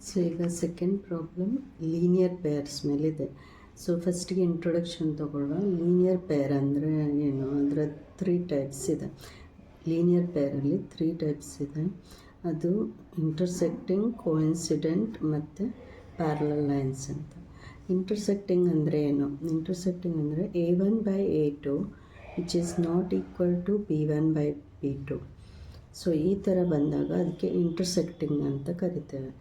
So ಈಗ second problem linear pairs ಮೇಲಿದೆ. So ಫಸ್ಟಿಗೆ ಇಂಟ್ರೊಡಕ್ಷನ್ ತೊಗೊಳ್ಳುವ. ಲೀನಿಯರ್ ಪೇರ್ ಅಂದರೆ ಏನು, ಅದರ 3 ಟೈಪ್ಸ್ ಇದೆ. ಲೀನಿಯರ್ ಪೇರಲ್ಲಿ 3 ಟೈಪ್ಸ್ ಇದೆ. ಅದು ಇಂಟರ್ಸೆಕ್ಟಿಂಗ್, ಕೋಇನ್ಸಿಡೆಂಟ್ ಮತ್ತು ಪ್ಯಾರಲಲ್ ಲೈನ್ಸ್ ಅಂತ. ಇಂಟರ್ಸೆಕ್ಟಿಂಗ್ ಅಂದರೆ ಏನು? ಇಂಟರ್ಸೆಕ್ಟಿಂಗ್ ಅಂದರೆ A1/A2 which is not equal to B1/B2. So ಈ ಥರ ಬಂದಾಗ ಅದಕ್ಕೆ ಇಂಟರ್ಸೆಕ್ಟಿಂಗ್ ಅಂತ ಕರಿತೇವೆ.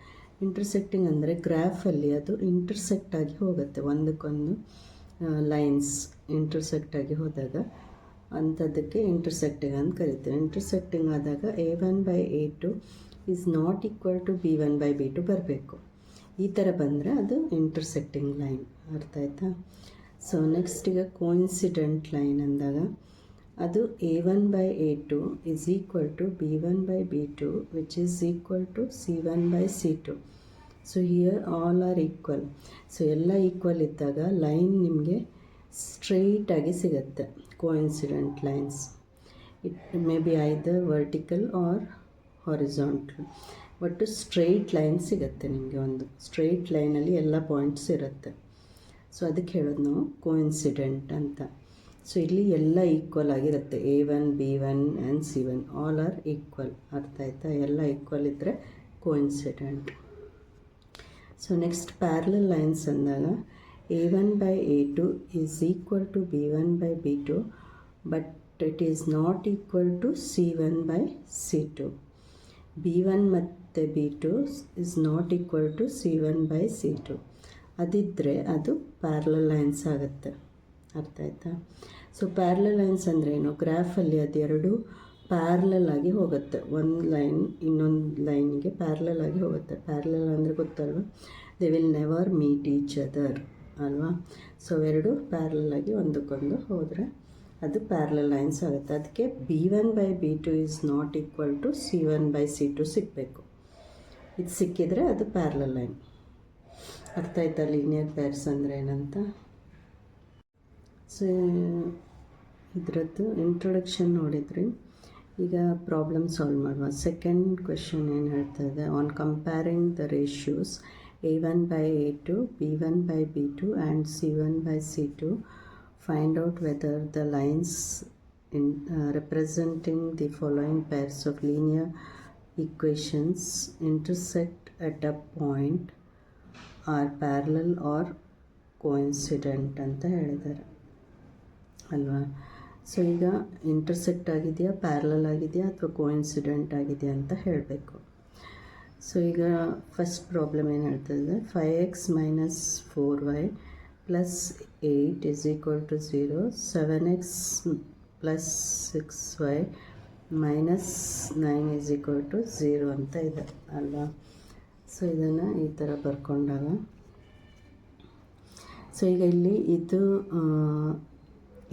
ಇಂಟರ್ಸೆಕ್ಟಿಂಗ್ ಅಂದರೆ ಗ್ರಾಫಲ್ಲಿ ಅದು ಇಂಟರ್ಸೆಕ್ಟ್ ಆಗಿ ಹೋಗುತ್ತೆ, ಒಂದಕ್ಕೊಂದು ಲೈನ್ಸ್ ಇಂಟರ್ಸೆಕ್ಟ್ ಆಗಿ ಹೋದಾಗ ಅಂಥದ್ದಕ್ಕೆ ಇಂಟರ್ಸೆಕ್ಟಿಂಗ್ ಅಂತ ಕರಿತೇವೆ. ಇಂಟರ್ಸೆಕ್ಟಿಂಗ್ ಆದಾಗ A1/A2 is not equal to B1/B2 ಬರಬೇಕು. ಈ ಥರ ಬಂದರೆ ಅದು ಇಂಟರ್ಸೆಕ್ಟಿಂಗ್ ಲೈನ್. ಅರ್ಥ ಆಯ್ತಾ? ಸೊ ನೆಕ್ಸ್ಟ್ ಈಗ ಕೋಇನ್ಸಿಡೆಂಟ್ ಲೈನ್ ಅಂದಾಗ ಅದು A1/A2 is equal to B1/B2 which is equal to C1/C2. So here all are equal. So ಎಲ್ಲ ಈಕ್ವಲ್ ಇದ್ದಾಗ ಲೈನ್ ನಿಮಗೆ ಸ್ಟ್ರೈಟಾಗಿ ಸಿಗುತ್ತೆ. Coincident lines it may be either vertical or horizontal, ಒಟ್ಟು straight line ಸಿಗುತ್ತೆ ನಿಮಗೆ. ಒಂದು ಸ್ಟ್ರೈಟ್ ಲೈನಲ್ಲಿ ಎಲ್ಲ ಪಾಯಿಂಟ್ಸ್ ಇರುತ್ತೆ. ಸೊ ಅದಕ್ಕೆ ಹೇಳೋದು ನಾವು ಕೋಇನ್ಸಿಡೆಂಟ್ ಅಂತ. ಸೊ ಇಲ್ಲಿ ಎಲ್ಲ ಈಕ್ವಲ್ ಆಗಿರುತ್ತೆ. A1, B1 and C1 all are equal. ಅರ್ಥ ಆಯ್ತಾ? ಎಲ್ಲ ಈಕ್ವಲ್ ಇದ್ದರೆ coincident. So next parallel lines ಅಂದಾಗ A1/A2 is equal to B1/B2 but it is not equal to C1/C2. B1 ಮತ್ತು B2 is not equal to C1/C2. ಅದಿದ್ದರೆ ಅದು parallel lines ಆಗುತ್ತೆ. ಅರ್ಥ ಆಯ್ತಾ? ಸೊ ಪ್ಯಾರಲಲ್ ಲೈನ್ಸ್ ಅಂದರೆ ಏನು? ಗ್ರಾಫಲ್ಲಿ ಅದೆರಡು ಪ್ಯಾರಲಲ್ ಆಗಿ ಹೋಗುತ್ತೆ. ಒಂದು ಲೈನ್ ಇನ್ನೊಂದು ಲೈನಿಗೆ ಪ್ಯಾರಲಲ್ ಆಗಿ ಹೋಗುತ್ತೆ. ಪ್ಯಾರಲಲ್ ಅಂದರೆ ಗೊತ್ತಲ್ವ? They will never meet each other ಅಲ್ವಾ? ಸೊ ಎರಡು ಪ್ಯಾರಲಲ್ ಆಗಿ ಒಂದಕ್ಕೊಂದು ಹೋದರೆ ಅದು ಪ್ಯಾರಲಲ್ ಲೈನ್ಸ್ ಆಗುತ್ತೆ. ಅದಕ್ಕೆ B1/B2 is not equal to C1/C2 ಸಿಗಬೇಕು. ಇದು ಸಿಕ್ಕಿದರೆ ಅದು ಪ್ಯಾರಲಲ್ ಲೈನ್. ಅರ್ಥ ಆಯ್ತಾ ಲೀನಿಯರ್ ಪೇರ್ಸ್ ಅಂದರೆ ಏನಂತ? ಸೊ ಇದರದ್ದು ಇಂಟ್ರೊಡಕ್ಷನ್ ನೋಡಿದ್ರಿ. ಈಗ ಪ್ರಾಬ್ಲಮ್ ಸಾಲ್ವ್ ಮಾಡುವ. ಸೆಕೆಂಡ್ ಕ್ವೆಶನ್ ಏನು ಹೇಳ್ತಾ ಇದೆ? On comparing the ratios A1/A2, B1/B2 and C1/C2 find out whether the lines representing the following pairs of linear equations intersect at a point are parallel or coincident ಅಂತ ಹೇಳಿದ್ದಾರೆ ಅಲ್ವಾ? So ಈಗ intersect ಆಗಿದೆಯಾ, parallel ಆಗಿದೆಯಾ ಅಥವಾ coincident ಆಗಿದೆಯಾ ಅಂತ ಹೇಳಬೇಕು. ಸೊ ಈಗ ಫಸ್ಟ್ ಪ್ರಾಬ್ಲಮ್ ಏನು ಹೇಳ್ತದೆ? 5x - 4y + 8 is equal to 0, 7x + 6y - 9 is equal to 0 ಅಂತ ಇದೆ ಅಲ್ವಾ? ಸೊ ಇದನ್ನು ಈ ಥರ ಬರ್ಕೊಂಡಾಗ ಸೊ ಈಗ ಇಲ್ಲಿ ಇದು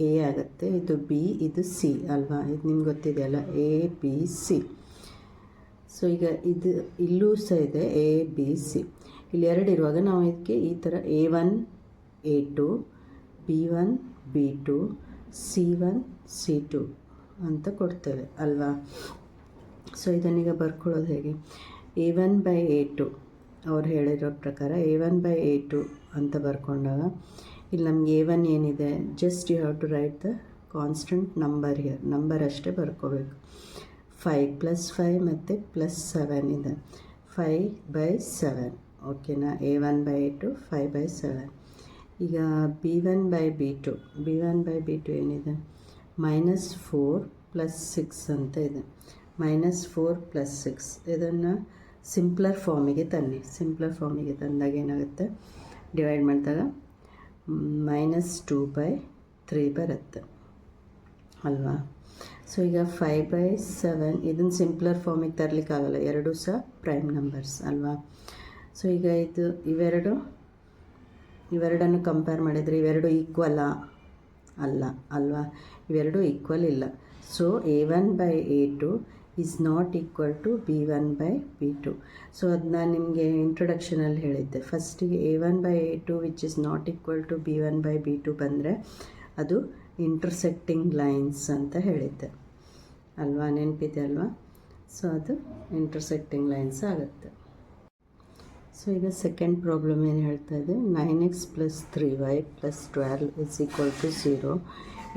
A ಆಗುತ್ತೆ, ಇದು B, ಇದು C ಅಲ್ವಾ? ಇದು ನಿಮ್ಗೆ ಗೊತ್ತಿದೆಯಲ್ಲ, ABC. ಸೊ ಈಗ ಇದು ಇಲ್ಲೂ ಸಹ ಇದೆ ABC. ಇಲ್ಲಿ ಎರಡು ಇರುವಾಗ ನಾವು ಇದಕ್ಕೆ ಈ ಥರ A1, A2, B1, B2, C1, C2 ಅಂತ ಕೊಡ್ತೇವೆ ಅಲ್ವಾ? ಸೊ ಇದನ್ನೀಗ ಬರ್ಕೊಳ್ಳೋದು ಹೇಗೆ? A1/A2 ಅವ್ರು ಹೇಳಿರೋ ಪ್ರಕಾರ A1/A2 ಅಂತ ಬರ್ಕೊಂಡಾಗ ಇಲ್ಲಿ ನಮ್ಗೆ A1 ಏನಿದೆ, just you have to write the constant number here. Number ಅಷ್ಟೇ ಬರ್ಕೋಬೇಕು. 5 + 5 ಮತ್ತು +7 ಇದೆ. 5/7 ಓಕೆನಾ? A1/A2 5/7. ಈಗ B1/B2 ಏನಿದೆ? -4 + 6 ಅಂತ ಇದೆ. -4 + 6 ಇದನ್ನು ಸಿಂಪ್ಲರ್ ಫಾರ್ಮಿಗೆ ತನ್ನಿ. ಸಿಂಪ್ಲರ್ ಫಾರ್ಮಿಗೆ ತಂದಾಗ ಏನಾಗುತ್ತೆ? ಡಿವೈಡ್ ಮಾಡಿದಾಗ -2/3 ಬರುತ್ತೆ ಅಲ್ವಾ? ಸೊ ಈಗ 5/7 ಇದನ್ನು ಸಿಂಪ್ಲರ್ ಫಾರ್ಮಿಗೆ ತರಲಿಕ್ಕಾಗಲ್ಲ, ಎರಡೂ ಸಹ ಪ್ರೈಮ್ ನಂಬರ್ಸ್ ಅಲ್ವಾ? ಸೊ ಈಗ ಇದು ಇವೆರಡನ್ನು ಕಂಪೇರ್ ಮಾಡಿದರೆ ಇವೆರಡು ಈಕ್ವಲಾ? ಅಲ್ಲ ಅಲ್ವಾ? ಇವೆರಡು ಈಕ್ವಲ್ ಇಲ್ಲ. So A1/A2 is not equal to B1/B2. So ಅದು ನಾನು ನಿಮಗೆ ಇಂಟ್ರೊಡಕ್ಷನಲ್ಲಿ ಹೇಳಿದ್ದೆ. ಫಸ್ಟಿಗೆ A1/A2 which is not equal to B1/B2 ಬಂದರೆ ಅದು ಇಂಟರ್ಸೆಕ್ಟಿಂಗ್ ಲೈನ್ಸ್ ಅಂತ ಹೇಳಿದ್ದೆ ಅಲ್ವಾ? ನೆನಪಿದೆ ಅಲ್ವಾ? ಸೊ ಅದು ಇಂಟರ್ಸೆಕ್ಟಿಂಗ್ ಲೈನ್ಸ್ ಆಗುತ್ತೆ. ಸೊ ಈಗ ಸೆಕೆಂಡ್ ಪ್ರಾಬ್ಲಮ್ ಏನು ಹೇಳ್ತಾ ಇದೆ, 9x + 3y + 12 = 0,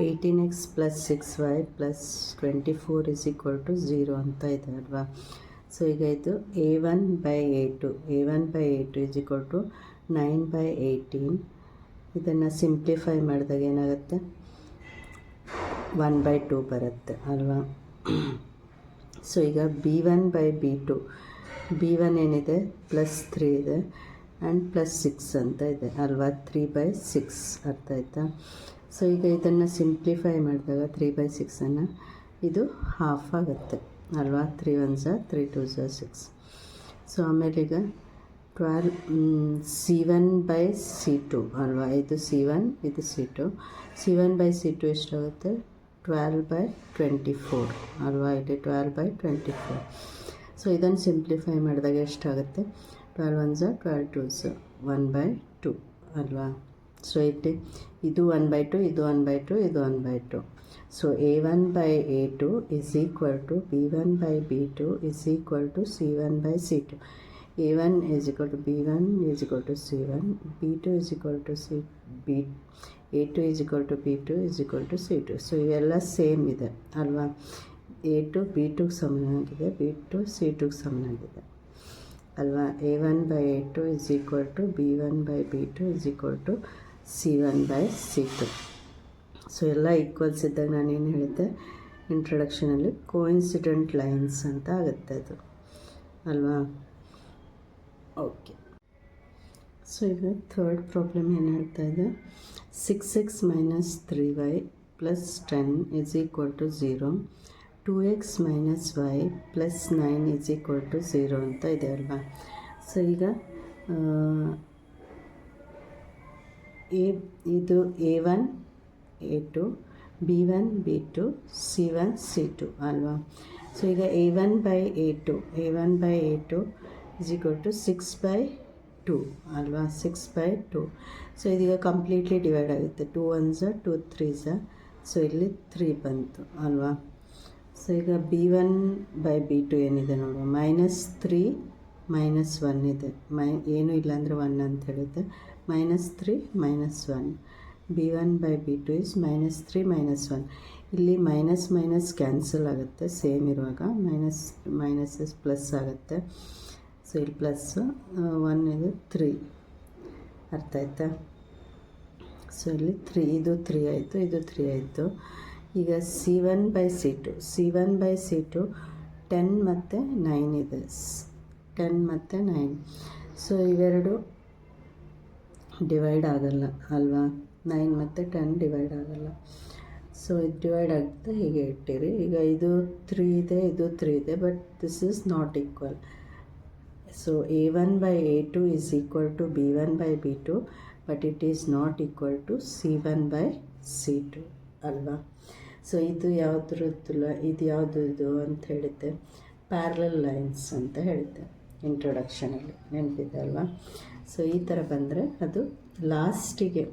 18x + 6y + 24 = 0 ಅಂತ ಇದೆ ಅಲ್ವಾ. ಸೊ ಈಗ ಇದು a1/a2 = 9/18. ಇದನ್ನು ಸಿಂಪ್ಲಿಫೈ ಮಾಡಿದಾಗ ಏನಾಗುತ್ತೆ, 1/2 ಬರುತ್ತೆ ಅಲ್ವಾ. ಸೊ ಈಗ b1/b2, b1 ಏನಿದೆ +3 ಇದೆ ಆ್ಯಂಡ್ +6 ಅಂತ ಇದೆ ಅಲ್ವಾ, 3/6 ಅರ್ಥ ಆಯ್ತಾ. ಸೊ ಈಗ ಇದನ್ನು ಸಿಂಪ್ಲಿಫೈ ಮಾಡಿದಾಗ 3/6 ಇದು ಹಾಫ್ ಆಗುತ್ತೆ ಅಲ್ವಾ, 3 1s 3 2s 6. ಸೊ ಆಮೇಲೆ ಈಗ 12 c1/c2 ಅಲ್ವಾ, ಇದು c1 ಇದು c2. c1/c2 ಎಷ್ಟಾಗುತ್ತೆ, 12/24 ಅಲ್ವಾ, ಇಲ್ಲಿ 12/24. ಸೊ ಇದನ್ನು ಸಿಂಪ್ಲಿಫೈ ಮಾಡಿದಾಗ ಎಷ್ಟಾಗುತ್ತೆ, 12 1s 12 2s 1/2 ಅಲ್ವಾ. ಸೊ ಇದು 1/2 ಇದು 1/2 ಇದು 1/2. So a1/a2 = b1/b2 = c1/c2. a1 = b1 = c1, b2 = a2 = b2 = c2. So ಇವೆಲ್ಲ ಸೇಮ್ ಇದೆ ಅಲ್ವಾ. a2 b2ಗೆ ಸಮನಾಗಿದೆ, b2 c2ಗೆ ಸಮನಾಗಿದೆ ಅಲ್ವಾ. a1/a2 = b1/b2 = c1/c2. ಸೊ ಎಲ್ಲ ಈಕ್ವಲ್ಸ್ ಇದ್ದಾಗ ನಾನೇನು ಹೇಳಿದ್ದೆ ಇಂಟ್ರೊಡಕ್ಷನಲ್ಲಿ, ಕೋಇನ್ಸಿಡೆಂಟ್ ಲೈನ್ಸ್ ಅಂತ ಆಗುತ್ತೆ ಅದು ಅಲ್ವಾ. ಓಕೆ, ಸೊ ಈಗ ಥರ್ಡ್ ಪ್ರಾಬ್ಲಮ್ ಏನು ಹೇಳ್ತಾ ಇದೆ, 6x - 3y + 10 = 0, 2x - y + 9 = 0 ಅಂತ ಇದೆ ಅಲ್ವಾ. ಸೊ ಈಗ ಇದು a1 a2 b1 b2 c1 c2 ಅಲ್ವಾ. ಸೊ ಈಗ a1/a2 = 6/2 ಅಲ್ವಾ, 6/2. ಸೊ ಇದೀಗ ಕಂಪ್ಲೀಟ್ಲಿ ಡಿವೈಡ್ ಆಗುತ್ತೆ, 2 1s 2 3s. ಸೊ ಇಲ್ಲಿ 3 ಬಂತು ಅಲ್ವಾ. ಸೊ ಈಗ b1/b2 ಏನಿದೆ ನೋಡು, -3 -1 ಇದೆ, ಏನೂ ಇಲ್ಲ ಅಂದರೆ 1 ಅಂತ ಹೇಳಿದ್ದೆ, -3 -1. b1/b2 is -3 -1. ಇಲ್ಲಿ ಮೈನಸ್ ಮೈನಸ್ ಕ್ಯಾನ್ಸಲ್ ಆಗುತ್ತೆ, ಸೇಮ್ ಇರುವಾಗ ಮೈನಸ್ ಪ್ಲಸ್ ಆಗುತ್ತೆ. ಸೊ ಇಲ್ಲಿ ಪ್ಲಸ್ 1 ಇದು 3, ಅರ್ಥ ಆಯ್ತಾ. ಸೊ ಇಲ್ಲಿ 3 ಇದು 3 ಆಯಿತು, ಇದು 3 ಆಯಿತು. ಈಗ c1/c2 10 ಮತ್ತು 9 ಇದೆ, 10 ಮತ್ತು 9. ಸೊ ಇವೆರಡು ಡಿವೈಡ್ ಆಗಲ್ಲ ಅಲ್ವಾ, 9 ಮತ್ತು 10 ಡಿವೈಡ್ ಆಗಲ್ಲ. ಸೊ ಇದು ಡಿವೈಡ್ ಆಗುತ್ತೆ, ಹೀಗೆ ಇಟ್ಟಿರಿ. ಈಗ ಇದು 3 ಇದೆ, ಇದು 3 ಇದೆ, but this is not equal. So a1/a2 = b1/b2, but it is not equal to c1/c2 ಅಲ್ವಾ. ಸೊ ಇದು ಯಾವುದ್ರದ್ದಿಲ್ಲ, ಇದು ಯಾವುದು ಅಂತ ಹೇಳಿದ್ದೆ, ಪ್ಯಾರಲಲ್ ಲೈನ್ಸ್ ಅಂತ ಹೇಳಿದ್ದೆ ಇಂಟ್ರೊಡಕ್ಷನಲ್ಲಿ, ನೆನಪಿದೆ ಅಲ್ವಾ. ಸೊ ಈ ಥರ ಬಂದರೆ ಅದು ಲಾಸ್ಟಿಗೆ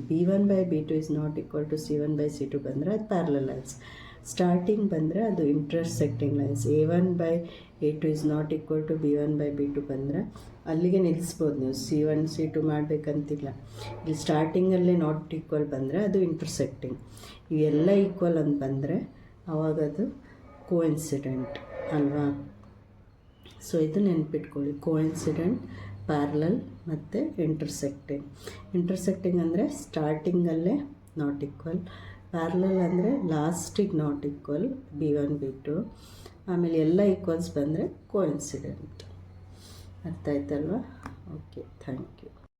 b1/b2 is not equal to c1/c2 ಬಂದರೆ ಅದು ಪ್ಯಾರಲಲ್ ಲೈನ್ಸ್. ಸ್ಟಾರ್ಟಿಂಗ್ ಬಂದರೆ ಅದು intersecting lines. a1/a2 is not equal to b1/b2 ಬಂದರೆ ಅಲ್ಲಿಗೆ ನಿಲ್ಲಿಸ್ಬೋದು ನೀವು, c1 c2 ಮಾಡಬೇಕಂತಿಲ್ಲ. ಇಲ್ಲಿ ಸ್ಟಾರ್ಟಿಂಗಲ್ಲೇ ನಾಟ್ ಈಕ್ವಲ್ ಬಂದರೆ ಅದು ಇಂಟರ್ಸೆಕ್ಟಿಂಗ್. ಇವೆಲ್ಲ ಈಕ್ವಲ್ ಅಂತ ಬಂದರೆ ಆವಾಗದು ಕೋಇನ್ಸಿಡೆಂಟ್ ಅಲ್ವಾ. ಸೊ ಇದು ನೆನ್ಪಿಟ್ಕೊಳ್ಳಿ, ಕೋಇನ್ಸಿಡೆಂಟ್, ಪ್ಯಾರಲಲ್ ಮತ್ತು ಇಂಟರ್ಸೆಕ್ಟಿಂಗ್ ಅಂದರೆ ಸ್ಟಾರ್ಟಿಂಗಲ್ಲೇ ನಾಟ್ ಈಕ್ವಲ್, ಪ್ಯಾರಲಲ್ ಅಂದರೆ ಲಾಸ್ಟಿಗೆ ನಾಟ್ ಈಕ್ವಲ್ b1 b2, ಆಮೇಲೆ ಎಲ್ಲ ಈಕ್ವಲ್ಸ್ ಬಂದರೆ ಕೋಇನ್ಸಿಡೆಂಟ್. ಅರ್ಥ ಆಯ್ತಲ್ವಾ. Okay, thank you.